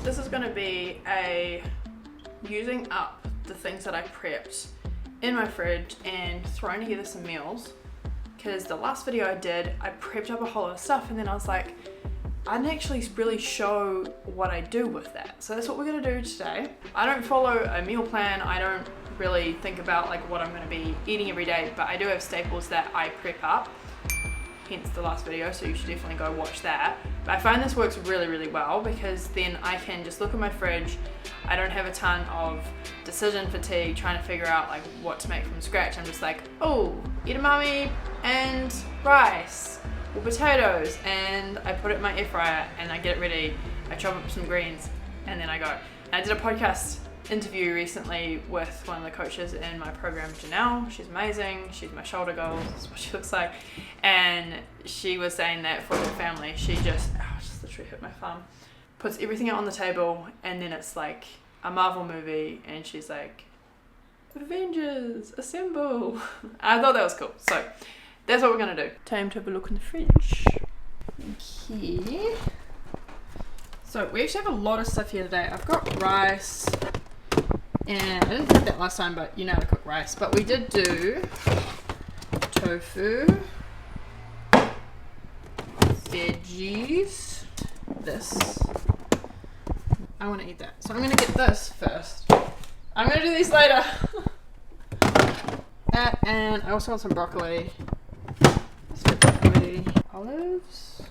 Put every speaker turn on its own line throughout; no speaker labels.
This is going to be a using up the things that I prepped in my fridge and throwing together some meals, because the last video I did, I prepped up a whole lot of stuff and then I was like, I didn't actually really show what I do with that. So that's what we're going to do today. I don't follow a meal plan. I don't really think about like what I'm going to be eating every day, but I do have staples that I prep up, hence the last video, so you should definitely go watch that. But I find this works really, really well because then I can just look at my fridge. I don't have a ton of decision fatigue trying to figure out like what to make from scratch. I'm just like, oh, edamame and rice or potatoes, and I put it in my air fryer and I get it ready. I chop up some greens and then I go. And I did a podcast interview recently with one of the coaches in my program, Janelle. She's amazing. She's my shoulder girl. That's what she looks like. And she was saying that for her family, she just literally hit my thumb, puts everything out on the table, and then it's like a Marvel movie, and she's like, Avengers, assemble. I thought that was cool. So that's what we're gonna do. Time to have a look in the fridge. Okay. So we actually have a lot of stuff here today. I've got rice, and I didn't have that last time, but you know how to cook rice. But we did do tofu, veggies, this. I want to eat that. So I'm going to get this first. I'm going to do these later. And I also want some broccoli. Some broccoli. Olives.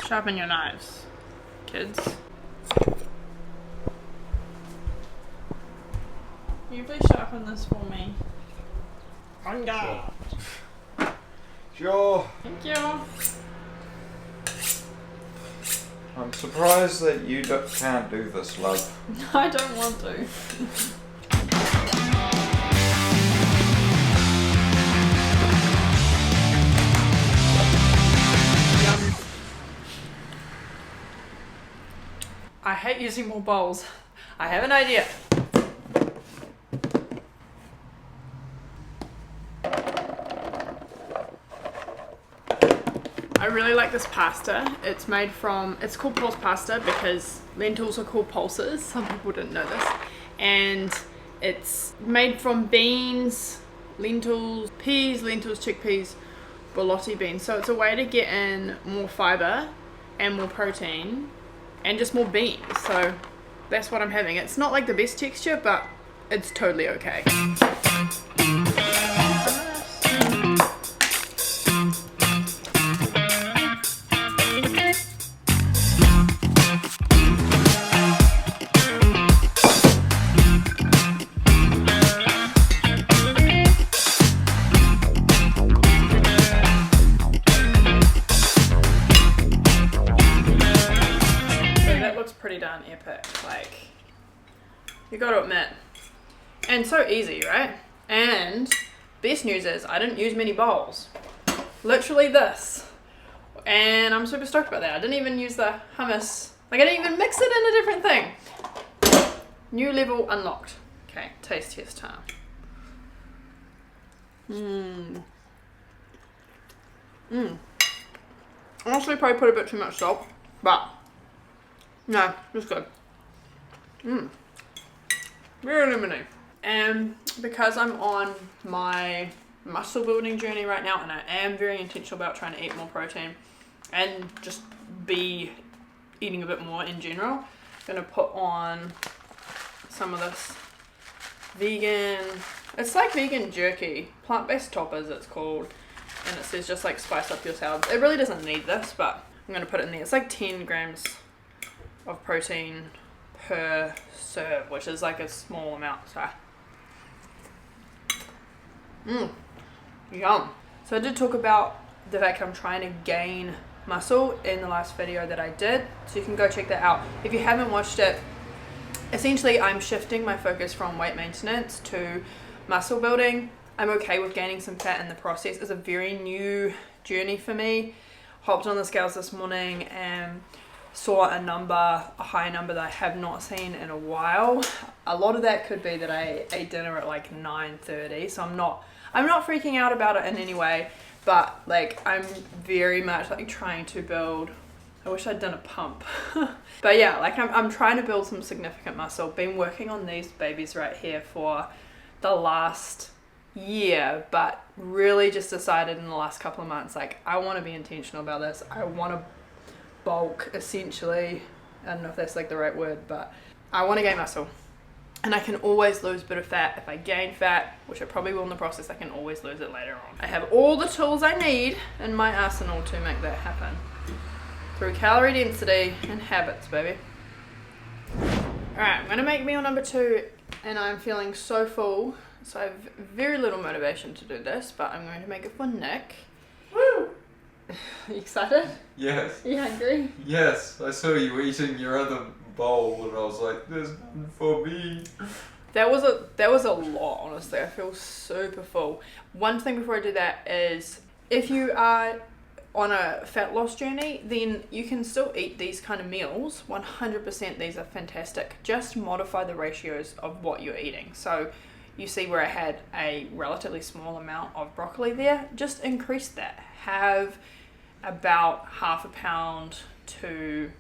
Sharpen your knives, kids. Can you please sharpen this for me?
Sure.
Thank you.
I'm surprised that you can't do this, love.
I don't want to. I hate using more bowls. I have an idea. I really like this pasta. It's made from, it's called pulse pasta because lentils are called pulses. Some people didn't know this. And it's made from beans, lentils, peas, lentils, chickpeas, borlotti beans. So it's a way to get in more fiber and more protein and just more beans. So that's what I'm having. It's not like the best texture, but it's totally okay. Pretty darn epic, like, you gotta admit. And so easy, right? And best news is I didn't use many bowls, literally this, and I'm super stoked about that. I didn't even use the hummus, like I didn't even mix it in a different thing. New level unlocked. Okay, taste test time. Honestly, probably put a bit too much salt, but no, it's good. Very lemony. And because I'm on my muscle building journey right now, and I am very intentional about trying to eat more protein and just be eating a bit more in general, I'm gonna put on some of this vegan, it's like vegan jerky, plant-based toppers it's called, and it says just like spice up your salad. It really doesn't need this, but I'm gonna put it in there. It's like 10 grams of protein per serve, which is like a small amount. So yum. So I did talk about the fact I'm trying to gain muscle in the last video that I did, so you can go check that out if you haven't watched it. Essentially, I'm shifting my focus from weight maintenance to muscle building. I'm okay with gaining some fat in the process. It's a very new journey for me. Hopped on the scales this morning and saw a high number that I have not seen in a while. A lot of that could be that I ate dinner at like 9:30, so I'm not freaking out about it in any way, but like I'm very much like trying to build. I wish I'd done a pump. But yeah, like I'm trying to build some significant muscle. Been working on these babies right here for the last year, but really just decided in the last couple of months, like I want to be intentional about this. I want to bulk, essentially. I don't know if that's like the right word, but I want to gain muscle. And I can always lose a bit of fat. If I gain fat, which I probably will in the process, I can always lose it later on. I have all the tools I need in my arsenal to make that happen. Through calorie density and habits, baby. Alright, I'm going to make meal number 2, and I'm feeling so full, so I have very little motivation to do this, but I'm going to make it for Nick. Woo! Are you excited?
Yes.
Are you hungry?
Yes, I saw you eating your other bowl and I was like, there's none for me.
That was a lot, honestly. I feel super full. One thing before I do that is, if you are on a fat loss journey, then you can still eat these kind of meals. 100% these are fantastic. Just modify the ratios of what you're eating. So you see where I had a relatively small amount of broccoli there, just increase that. Have about half a pound to,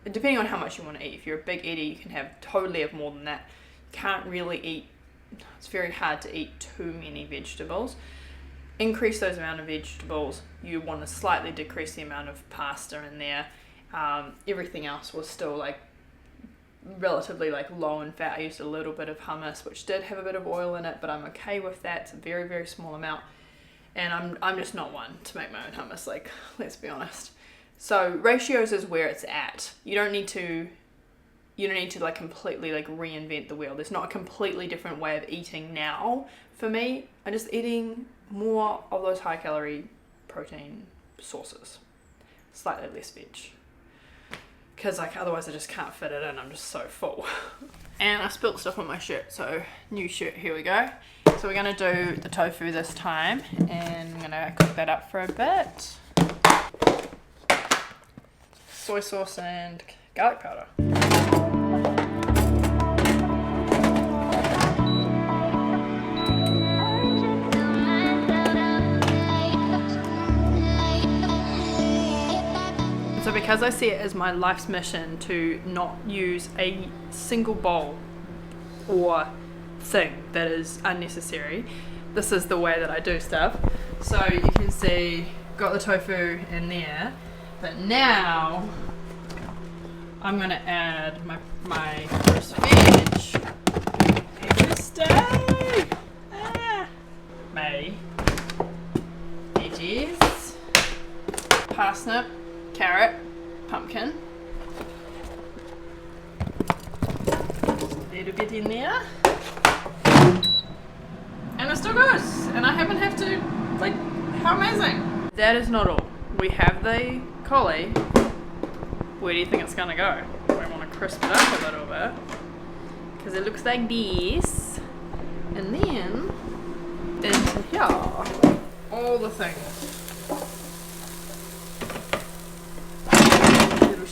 depending on how much you want to eat. If you're a big eater, you can totally have more than that. You can't really eat, it's very hard to eat too many vegetables. Increase those amount of vegetables. You want to slightly decrease the amount of pasta in there. Everything else was still like relatively like low in fat. I used a little bit of hummus, which did have a bit of oil in it, but I'm okay with that. It's a very, very small amount, and I'm just not one to make my own hummus, like, let's be honest. So ratios is where it's at. You don't need to like completely like reinvent the wheel. There's not a completely different way of eating now. For me, I'm just eating more of those high calorie protein sources, slightly less veg, because like otherwise I just can't fit it in. I'm just so full. And I spilt stuff on my shirt, so new shirt, here we go. So we're gonna do the tofu this time, and I'm gonna cook that up for a bit. Soy sauce and garlic powder. So because I see it as my life's mission to not use a single bowl or thing that is unnecessary, this is the way that I do stuff. So you can see, got the tofu in there, but now I'm gonna add my roast veg. Paper stay! My veggies, parsnip, carrot, pumpkin, a little bit in there, and it's still good, and I haven't have to, like, how amazing. That is not all. We have the collie. Where do you think it's gonna go? I want to crisp it up a little bit, because it looks like this, and then into here, all the things.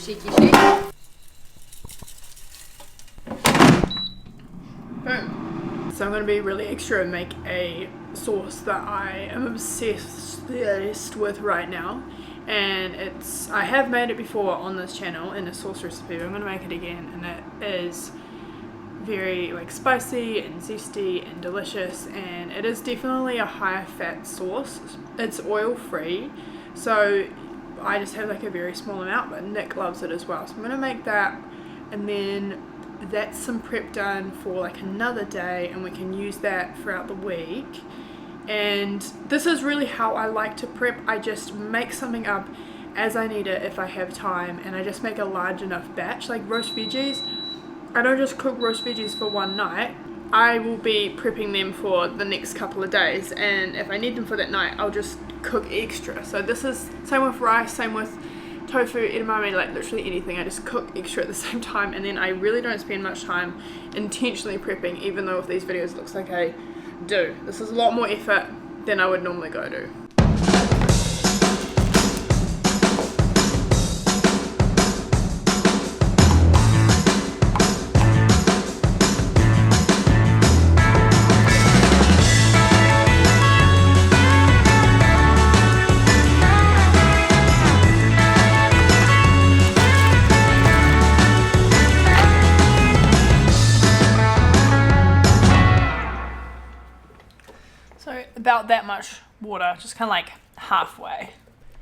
Shaky shake. Boom. So I'm going to be really extra and make a sauce that I am obsessed with right now, and I have made it before on this channel in a sauce recipe, but I'm going to make it again, and it is very like spicy and zesty and delicious, and it is definitely a higher fat sauce. It's oil free, so I just have like a very small amount, but Nick loves it as well. So I'm going to make that, and then that's some prep done for like another day, and we can use that throughout the week. And this is really how I like to prep. I just make something up as I need it if I have time, and I just make a large enough batch. Like roast veggies, I don't just cook roast veggies for one night. I will be prepping them for the next couple of days, and if I need them for that night, I'll just cook extra. So this is same with rice, same with tofu, edamame, like literally anything. I just cook extra at the same time, and then I really don't spend much time intentionally prepping, even though with these videos it looks like I do. This is a lot more effort than I would normally go to. about that much water, just kind of like halfway.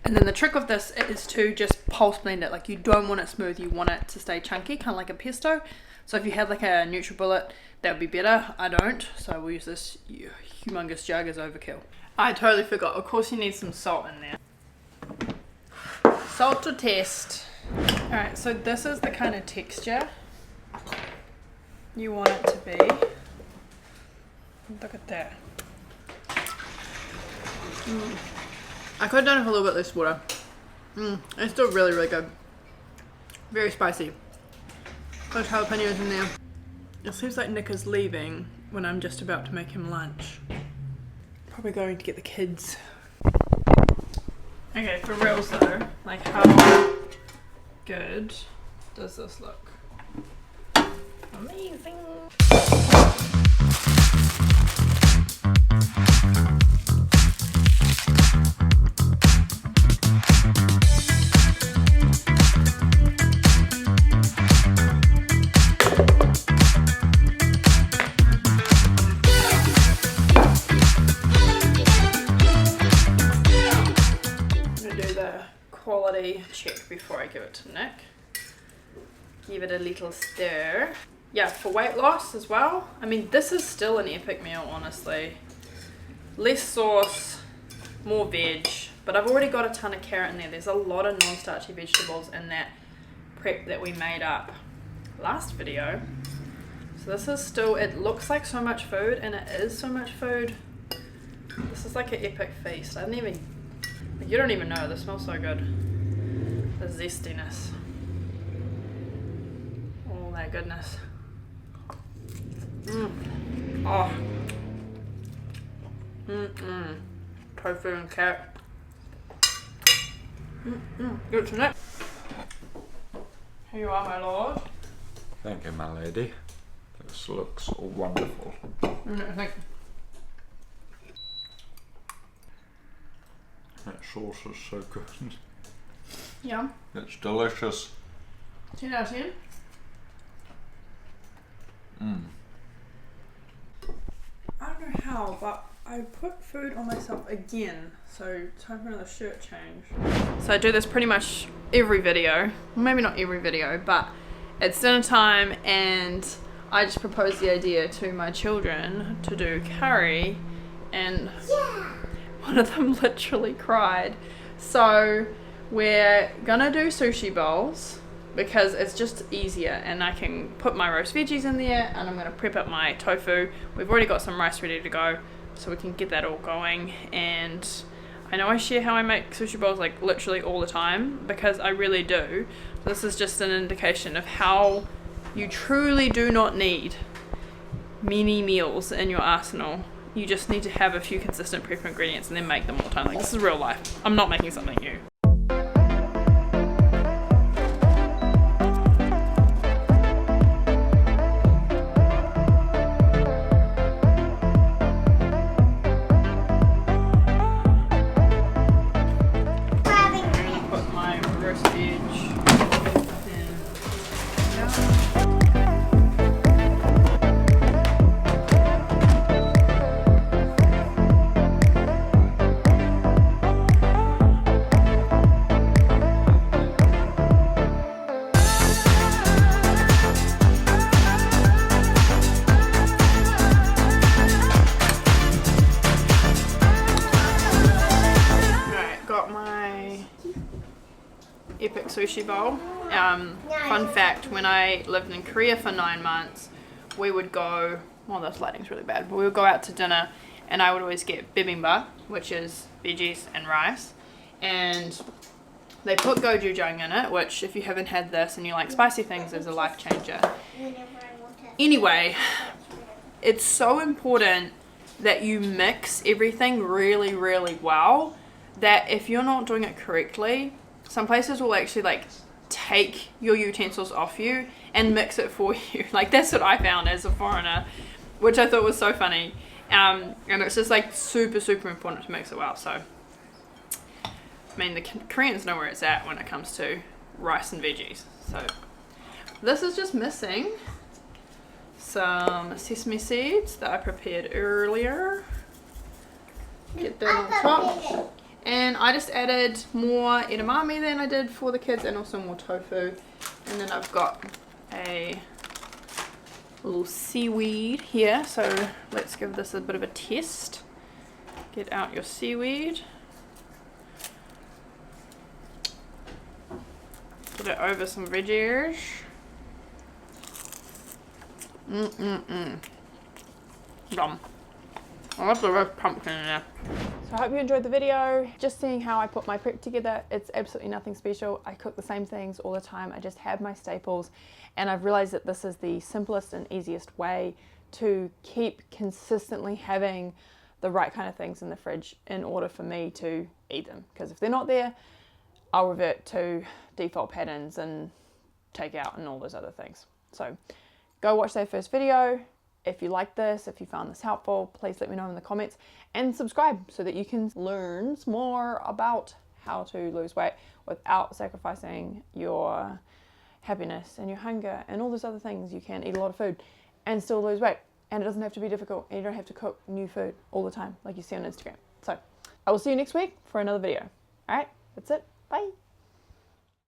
And then the trick of this is to just pulse blend it. Like you don't want it smooth, you want it to stay chunky, kind of like a pesto. So if you had like a NutriBullet, that would be better. I don't, so we'll use this humongous jug as overkill. I totally forgot. Of course you need some salt in there. Salt to taste. Alright, so this is the kind of texture you want it to be. Look at that. I could have done it with a little bit less water. It's still really, really good. Very spicy. Those jalapenos in there. It seems like Nick is leaving when I'm just about to make him lunch. Probably going to get the kids. Okay, for reals though, like how good does this look? Amazing. Quality check before I give it to Nick. Give it a little stir. Yeah, for weight loss as well. I mean, this is still an epic meal, honestly. Less sauce, more veg, but I've already got a ton of carrot in there. There's a lot of non-starchy vegetables in that prep that we made up last video. So this is still, it looks like so much food, and it is so much food. This is like an epic feast. I didn't even, you don't even know, this smells so good. The zestiness. All that goodness. Oh. Tofu and carrot. Good to know. Here you are, my lord.
Thank you, my lady. This looks wonderful.
Thank
That sauce is so good.
Yeah.
It's delicious.
10 out of 10. I don't know how, but I put food on myself again, so time for another shirt change. So I do this pretty much every video. Maybe not every video, but it's dinner time and I just proposed the idea to my children to do curry, and one of them literally cried. So we're gonna do sushi bowls because it's just easier, and I can put my roast veggies in there, and I'm gonna prep up my tofu. We've already got some rice ready to go, so we can get that all going. And I know I share how I make sushi bowls like literally all the time, because I really do. This is just an indication of how you truly do not need many meals in your arsenal. You just need to have a few consistent prep ingredients and then make them all the time. Like, this is real life. I'm not making something new. Put my roast veg in. Epic sushi bowl. Fun fact, when I lived in Korea for 9 months, we would go, well, this lighting's really bad, but we would go out to dinner and I would always get bibimbap, which is veggies and rice, and they put gochujang in it, which if you haven't had this and you like spicy things is a life changer. Anyway, it's so important that you mix everything really, really well, that if you're not doing it correctly, some places will actually like take your utensils off you and mix it for you. Like, that's what I found as a foreigner, which I thought was so funny. And it's just like super, super important to mix it well. So, I mean, the Koreans know where it's at when it comes to rice and veggies. So, this is just missing some sesame seeds that I prepared earlier. Get that on top. And I just added more edamame than I did for the kids, and also more tofu. And then I've got a little seaweed here, so let's give this a bit of a test. Get out your seaweed. Put it over some veggies. Yum. I love the roast pumpkin in there. So I hope you enjoyed the video. Just seeing how I put my prep together, it's absolutely nothing special. I cook the same things all the time. I just have my staples, and I've realized that this is the simplest and easiest way to keep consistently having the right kind of things in the fridge in order for me to eat them. Because if they're not there, I'll revert to default patterns and takeout and all those other things. So go watch that first video. If you like this, if you found this helpful, please let me know in the comments, and subscribe so that you can learn more about how to lose weight without sacrificing your happiness and your hunger and all those other things. You can eat a lot of food and still lose weight, and it doesn't have to be difficult, and you don't have to cook new food all the time like you see on Instagram. So I will see you next week for another video. All right, that's it. Bye.